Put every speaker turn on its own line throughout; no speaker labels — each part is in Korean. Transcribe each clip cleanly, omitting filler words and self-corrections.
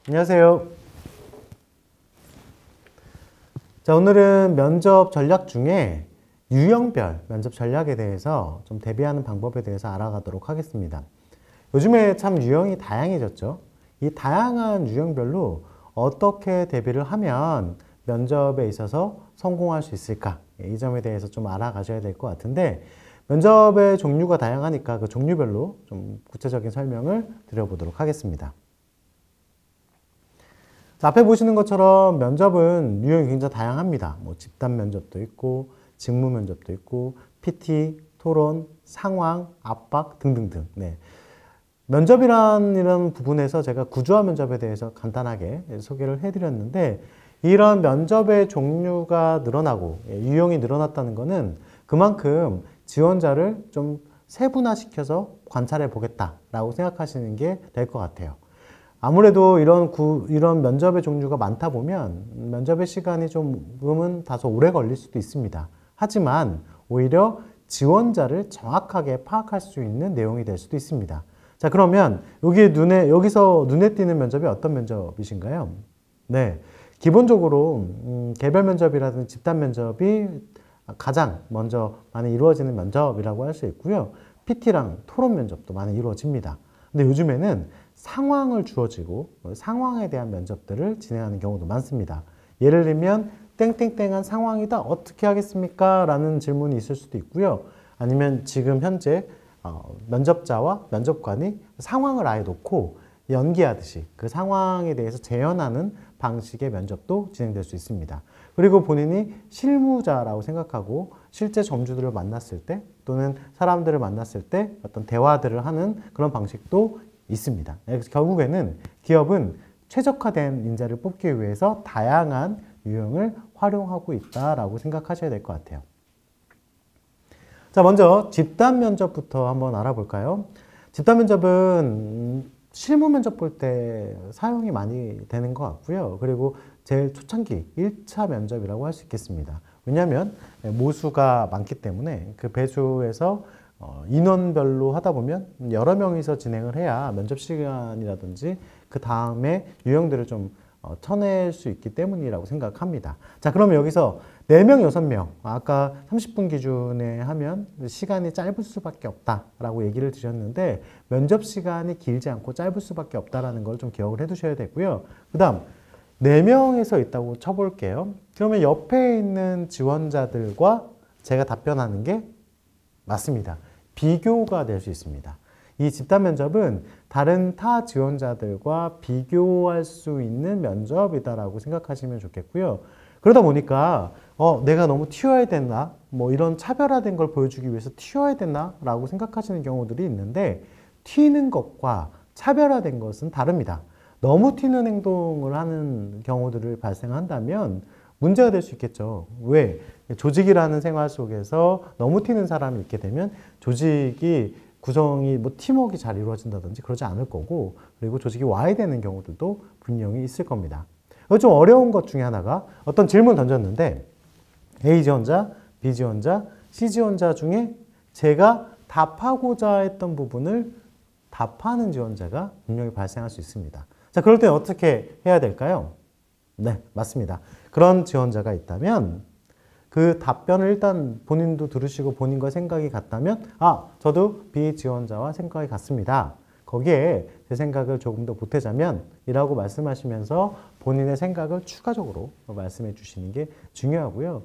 안녕하세요. 자, 오늘은 면접 전략 중에 유형별 면접 전략에 대해서 좀 대비하는 방법에 대해서 알아가도록 하겠습니다. 요즘에 참 유형이 다양해졌죠. 이 다양한 유형별로 어떻게 대비를 하면 면접에 있어서 성공할 수 있을까? 이 점에 대해서 좀 알아가셔야 될 것 같은데, 면접의 종류가 다양하니까 그 종류별로 좀 구체적인 설명을 드려보도록 하겠습니다. 자, 앞에 보시는 것처럼 면접은 유형이 굉장히 다양합니다. 뭐 집단 면접도 있고, 직무 면접도 있고, PT, 토론, 상황, 압박 등등등. 네. 면접이라는 부분에서 제가 구조화 면접에 대해서 간단하게 소개를 해드렸는데, 이런 면접의 종류가 늘어나고 유형이 늘어났다는 것은 그만큼 지원자를 좀 세분화시켜서 관찰해 보겠다라고 생각하시는 게 될 것 같아요. 아무래도 이런 면접의 종류가 많다 보면 면접의 시간이 조금은 다소 오래 걸릴 수도 있습니다. 하지만 오히려 지원자를 정확하게 파악할 수 있는 내용이 될 수도 있습니다. 자, 그러면 여기서 눈에 띄는 면접이 어떤 면접이신가요? 네. 기본적으로 개별 면접이라든지 집단 면접이 가장 먼저 많이 이루어지는 면접이라고 할 수 있고요. PT랑 토론 면접도 많이 이루어집니다. 근데 요즘에는 상황을 주어지고 상황에 대한 면접들을 진행하는 경우도 많습니다. 예를 들면 땡땡땡한 상황이다. 어떻게 하겠습니까? 라는 질문이 있을 수도 있고요. 아니면 지금 현재 면접자와 면접관이 상황을 아예 놓고 연기하듯이 그 상황에 대해서 재현하는 방식의 면접도 진행될 수 있습니다. 그리고 본인이 실무자라고 생각하고 실제 점주들을 만났을 때 또는 사람들을 만났을 때 어떤 대화들을 하는 그런 방식도 있습니다. 그래서 결국에는 기업은 최적화된 인재를 뽑기 위해서 다양한 유형을 활용하고 있다라고 생각하셔야 될 것 같아요. 자, 먼저 집단 면접부터 한번 알아볼까요? 집단 면접은 실무 면접 볼 때 사용이 많이 되는 것 같고요. 그리고 제일 초창기 1차 면접이라고 할 수 있겠습니다. 왜냐하면 모수가 많기 때문에 그 배수에서 인원별로 하다 보면 여러 명이서 진행을 해야 면접 시간이라든지 그 다음에 유형들을 좀 쳐낼 수 있기 때문이라고 생각합니다. 자, 그러면 여기서 4명, 6명, 아까 30분 기준에 하면 시간이 짧을 수밖에 없다라고 얘기를 드렸는데 면접 시간이 길지 않고 짧을 수밖에 없다라는 걸 좀 기억을 해 두셔야 되고요. 그 다음 4명에서 있다고 쳐볼게요. 그러면 옆에 있는 지원자들과 제가 답변하는 게 맞습니다. 비교가 될 수 있습니다. 이 집단 면접은 다른 타 지원자들과 비교할 수 있는 면접이다라고 생각하시면 좋겠고요. 그러다 보니까 내가 너무 튀어야 됐나? 뭐 이런 차별화된 걸 보여주기 위해서 튀어야 됐나? 라고 생각하시는 경우들이 있는데 튀는 것과 차별화된 것은 다릅니다. 너무 튀는 행동을 하는 경우들을 발생한다면 문제가 될 수 있겠죠. 왜? 조직이라는 생활 속에서 너무 튀는 사람이 있게 되면 조직이 구성이 뭐 팀워크가 잘 이루어진다든지 그러지 않을 거고, 그리고 조직이 와야 되는 경우들도 분명히 있을 겁니다. 좀 어려운 것 중에 하나가 어떤 질문 던졌는데 A 지원자, B 지원자, C 지원자 중에 제가 답하고자 했던 부분을 답하는 지원자가 분명히 발생할 수 있습니다. 자, 그럴 때 어떻게 해야 될까요? 네, 맞습니다. 그런 지원자가 있다면 그 답변을 일단 본인도 들으시고 본인과 생각이 같다면 저도 B 지원자와 생각이 같습니다. 거기에 제 생각을 조금 더 보태자면 이라고 말씀하시면서 본인의 생각을 추가적으로 말씀해 주시는 게 중요하고요.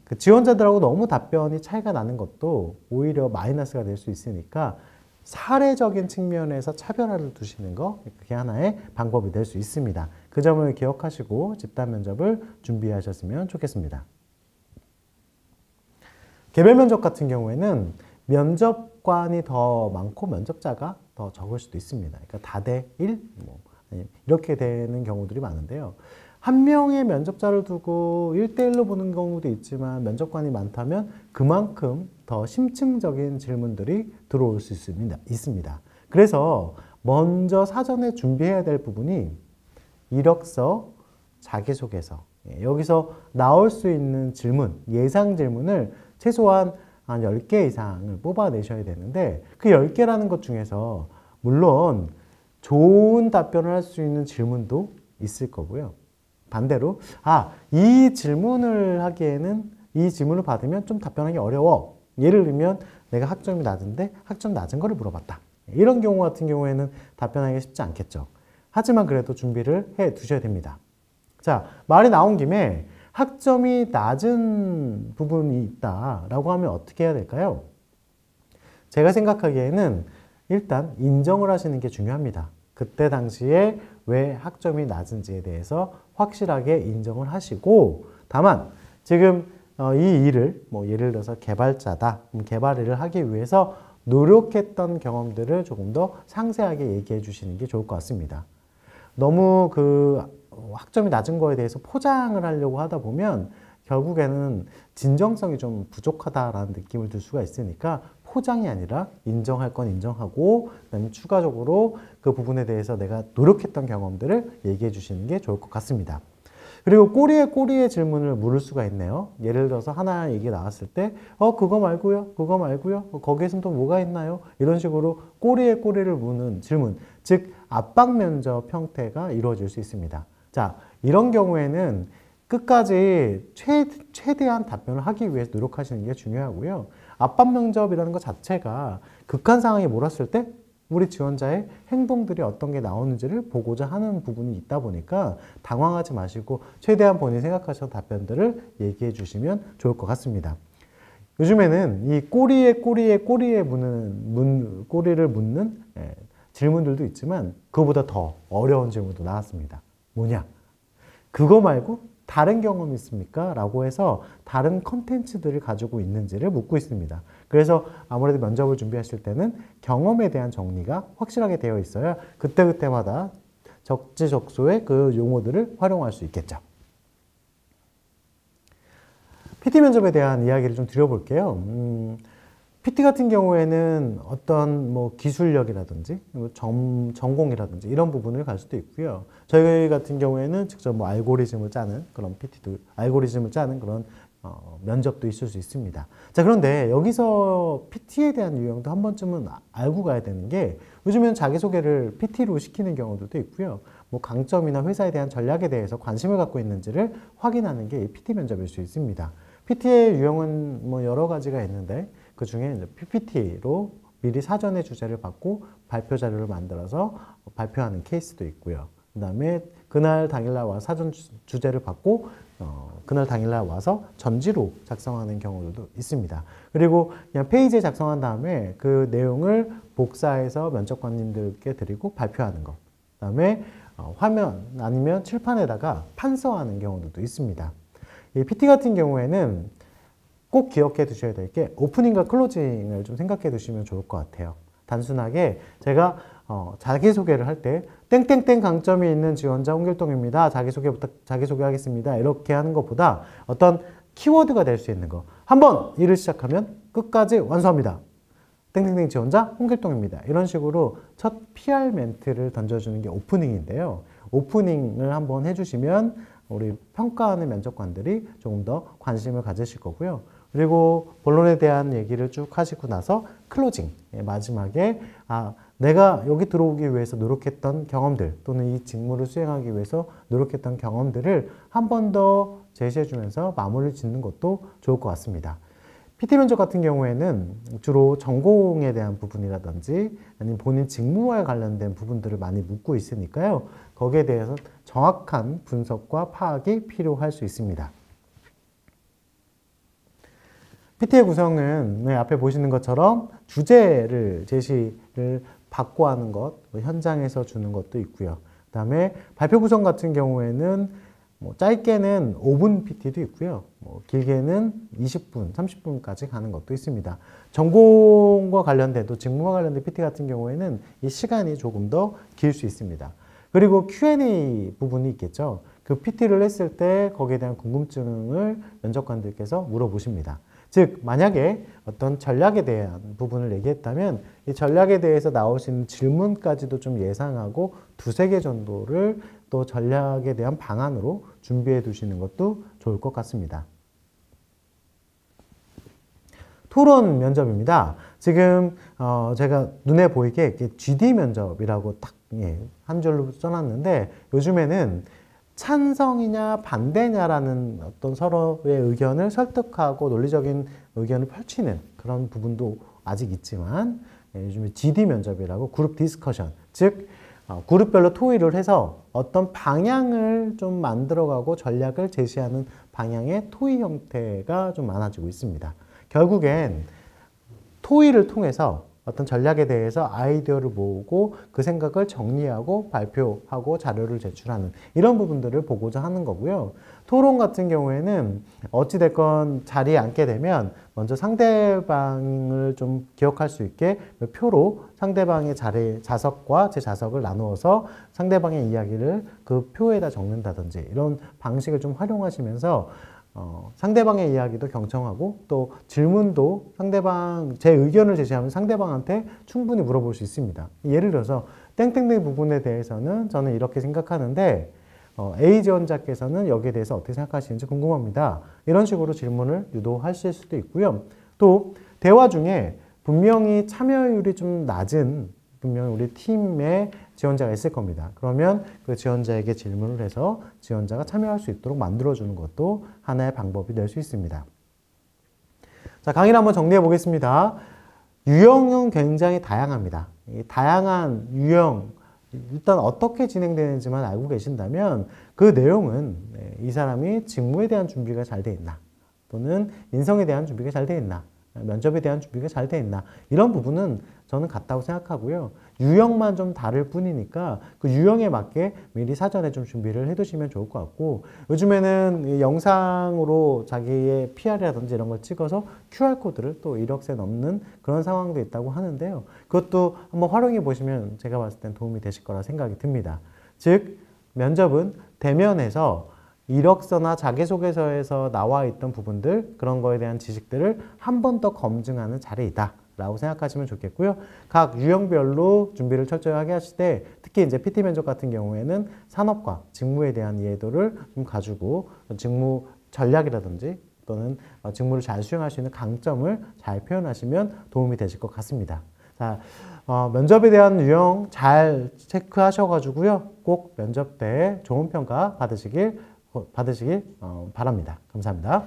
그 지원자들하고 너무 답변이 차이가 나는 것도 오히려 마이너스가 될 수 있으니까 사례적인 측면에서 차별화를 두시는 거, 그게 하나의 방법이 될 수 있습니다. 그 점을 기억하시고 집단 면접을 준비하셨으면 좋겠습니다. 개별 면접 같은 경우에는 면접관이 더 많고 면접자가 더 적을 수도 있습니다. 그러니까 다대 1, 이렇게 되는 경우들이 많은데요. 한 명의 면접자를 두고 1대1로 보는 경우도 있지만 면접관이 많다면 그만큼 더 심층적인 질문들이 들어올 수 있습니다. 그래서 먼저 사전에 준비해야 될 부분이 이력서, 자기소개서, 여기서 나올 수 있는 질문, 예상 질문을 최소한 한 10개 이상을 뽑아내셔야 되는데 그 10개라는 것 중에서 물론 좋은 답변을 할 수 있는 질문도 있을 거고요. 반대로 이 질문을 하기에는 이 질문을 받으면 좀 답변하기 어려워. 예를 들면 내가 학점이 낮은데 학점 낮은 거를 물어봤다. 이런 경우 같은 경우에는 답변하기 쉽지 않겠죠. 하지만 그래도 준비를 해 두셔야 됩니다. 자, 말이 나온 김에 학점이 낮은 부분이 있다라고 하면 어떻게 해야 될까요? 제가 생각하기에는 일단 인정을 하시는 게 중요합니다. 그때 당시에 왜 학점이 낮은지에 대해서 확실하게 인정을 하시고, 다만 지금 이 일을 예를 들어서 개발자다, 개발 일을 하기 위해서 노력했던 경험들을 조금 더 상세하게 얘기해 주시는 게 좋을 것 같습니다. 너무 학점이 낮은 거에 대해서 포장을 하려고 하다 보면 결국에는 진정성이 좀 부족하다라는 느낌을 들 수가 있으니까 포장이 아니라 인정할 건 인정하고, 그다음에 추가적으로 그 부분에 대해서 내가 노력했던 경험들을 얘기해 주시는 게 좋을 것 같습니다. 그리고 꼬리에 질문을 물을 수가 있네요. 예를 들어서 하나 얘기 나왔을 때 그거 말고요, 그거 말고요, 거기에선 또 뭐가 있나요? 이런 식으로 꼬리를 무는 질문, 즉 압박 면접 형태가 이루어질 수 있습니다. 자, 이런 경우에는 끝까지 최대한 답변을 하기 위해서 노력하시는 게 중요하고요. 압박 면접이라는 것 자체가 극한 상황에 몰았을 때 우리 지원자의 행동들이 어떤 게 나오는지를 보고자 하는 부분이 있다 보니까 당황하지 마시고 최대한 본인이 생각하셔서 답변들을 얘기해 주시면 좋을 것 같습니다. 요즘에는 이 꼬리를 묻는 질문들도 있지만 그거보다 더 어려운 질문도 나왔습니다. 뭐냐? 그거 말고 다른 경험이 있습니까? 라고 해서 다른 컨텐츠들을 가지고 있는지를 묻고 있습니다. 그래서 아무래도 면접을 준비하실 때는 경험에 대한 정리가 확실하게 되어 있어야 그때그때마다 적지적소의 그 용어들을 활용할 수 있겠죠. PT 면접에 대한 이야기를 좀 드려볼게요. PT 같은 경우에는 어떤 기술력이라든지 전공이라든지 이런 부분을 갈 수도 있고요. 저희 같은 경우에는 직접 알고리즘을 짜는 그런 알고리즘을 짜는 그런 면접도 있을 수 있습니다. 자, 그런데 여기서 PT에 대한 유형도 한 번쯤은 알고 가야 되는 게, 요즘엔 자기소개를 PT로 시키는 경우도 있고요. 강점이나 회사에 대한 전략에 대해서 관심을 갖고 있는지를 확인하는 게 PT 면접일 수 있습니다. PT의 유형은 여러 가지가 있는데 그 중에 이제 PPT로 미리 사전에 주제를 받고 발표 자료를 만들어서 발표하는 케이스도 있고요. 그 다음에 그날 당일날 와서 사전 주제를 받고 그날 당일날 와서 전지로 작성하는 경우도 있습니다. 그리고 그냥 페이지에 작성한 다음에 그 내용을 복사해서 면접관님들께 드리고 발표하는 것. 그 다음에 화면 아니면 칠판에다가 판서하는 경우도 있습니다. 이 PT 같은 경우에는 꼭 기억해 두셔야 될 게 오프닝과 클로징을 좀 생각해 두시면 좋을 것 같아요. 단순하게 제가 자기소개를 할 때 땡땡땡 강점이 있는 지원자 홍길동입니다. 자기소개하겠습니다. 이렇게 하는 것보다 어떤 키워드가 될 수 있는 거. 한번 일을 시작하면 끝까지 완수합니다. 땡땡땡 지원자 홍길동입니다. 이런 식으로 첫 PR 멘트를 던져주는 게 오프닝인데요. 오프닝을 한번 해주시면 우리 평가하는 면접관들이 조금 더 관심을 가지실 거고요. 그리고 본론에 대한 얘기를 쭉 하시고 나서 클로징, 마지막에 내가 여기 들어오기 위해서 노력했던 경험들 또는 이 직무를 수행하기 위해서 노력했던 경험들을 한 번 더 제시해 주면서 마무리를 짓는 것도 좋을 것 같습니다. PT 면접 같은 경우에는 주로 전공에 대한 부분이라든지 아니면 본인 직무와 관련된 부분들을 많이 묻고 있으니까요. 거기에 대해서 정확한 분석과 파악이 필요할 수 있습니다. PT의 구성은 앞에 보시는 것처럼 주제를 제시를 받고 하는 것, 현장에서 주는 것도 있고요. 그 다음에 발표 구성 같은 경우에는 짧게는 5분 PT도 있고요. 길게는 20분, 30분까지 가는 것도 있습니다. 전공과 관련된 또 직무와 관련된 PT 같은 경우에는 이 시간이 조금 더 길 수 있습니다. 그리고 Q&A 부분이 있겠죠. 그 PT를 했을 때 거기에 대한 궁금증을 면접관들께서 물어보십니다. 즉 만약에 어떤 전략에 대한 부분을 얘기했다면 이 전략에 대해서 나오시는 질문까지도 좀 예상하고 두세 개 정도를 또 전략에 대한 방안으로 준비해 두시는 것도 좋을 것 같습니다. 토론 면접입니다. 지금 제가 눈에 보이게 GD 면접이라고 딱 한 줄로 써놨는데 요즘에는 찬성이냐 반대냐라는 어떤 서로의 의견을 설득하고 논리적인 의견을 펼치는 그런 부분도 아직 있지만 요즘에 GD 면접이라고 그룹 디스커션, 즉 그룹별로 토의를 해서 어떤 방향을 좀 만들어가고 전략을 제시하는 방향의 토의 형태가 좀 많아지고 있습니다. 결국엔 토의를 통해서 어떤 전략에 대해서 아이디어를 모으고 그 생각을 정리하고 발표하고 자료를 제출하는 이런 부분들을 보고자 하는 거고요. 토론 같은 경우에는 어찌됐건 자리에 앉게 되면 먼저 상대방을 좀 기억할 수 있게 표로 상대방의 자석과 제 자석을 나누어서 상대방의 이야기를 그 표에다 적는다든지 이런 방식을 좀 활용하시면서 상대방의 이야기도 경청하고 또 질문도 상대방 제 의견을 제시하면 상대방한테 충분히 물어볼 수 있습니다. 예를 들어서 땡땡땡 부분에 대해서는 저는 이렇게 생각하는데 A 지원자께서는 여기에 대해서 어떻게 생각하시는지 궁금합니다. 이런 식으로 질문을 유도하실 수도 있고요. 또 대화 중에 분명히 참여율이 좀 낮은 분명히 우리 팀에 지원자가 있을 겁니다. 그러면 그 지원자에게 질문을 해서 지원자가 참여할 수 있도록 만들어주는 것도 하나의 방법이 될 수 있습니다. 자, 강의를 한번 정리해 보겠습니다. 유형은 굉장히 다양합니다. 이 다양한 유형, 일단 어떻게 진행되는지만 알고 계신다면 그 내용은 이 사람이 직무에 대한 준비가 잘 돼 있나, 또는 인성에 대한 준비가 잘 돼 있나, 면접에 대한 준비가 잘 돼 있나, 이런 부분은 저는 같다고 생각하고요. 유형만 좀 다를 뿐이니까 그 유형에 맞게 미리 사전에 좀 준비를 해 두시면 좋을 것 같고, 요즘에는 영상으로 자기의 PR이라든지 이런 걸 찍어서 QR코드를 또 이력서에 넣는 그런 상황도 있다고 하는데요. 그것도 한번 활용해 보시면 제가 봤을 땐 도움이 되실 거라 생각이 듭니다. 즉, 면접은 대면에서 이력서나 자기소개서에서 나와 있던 부분들, 그런 거에 대한 지식들을 한 번 더 검증하는 자리이다 라고 생각하시면 좋겠고요. 각 유형별로 준비를 철저히 하게 하실 때, 특히 이제 PT 면접 같은 경우에는 산업과 직무에 대한 이해도를 좀 가지고 직무 전략이라든지 또는 직무를 잘 수행할 수 있는 강점을 잘 표현하시면 도움이 되실 것 같습니다. 자, 면접에 대한 유형 잘 체크하셔가지고요. 꼭 면접 때 좋은 평가 받으시길 바랍니다. 감사합니다.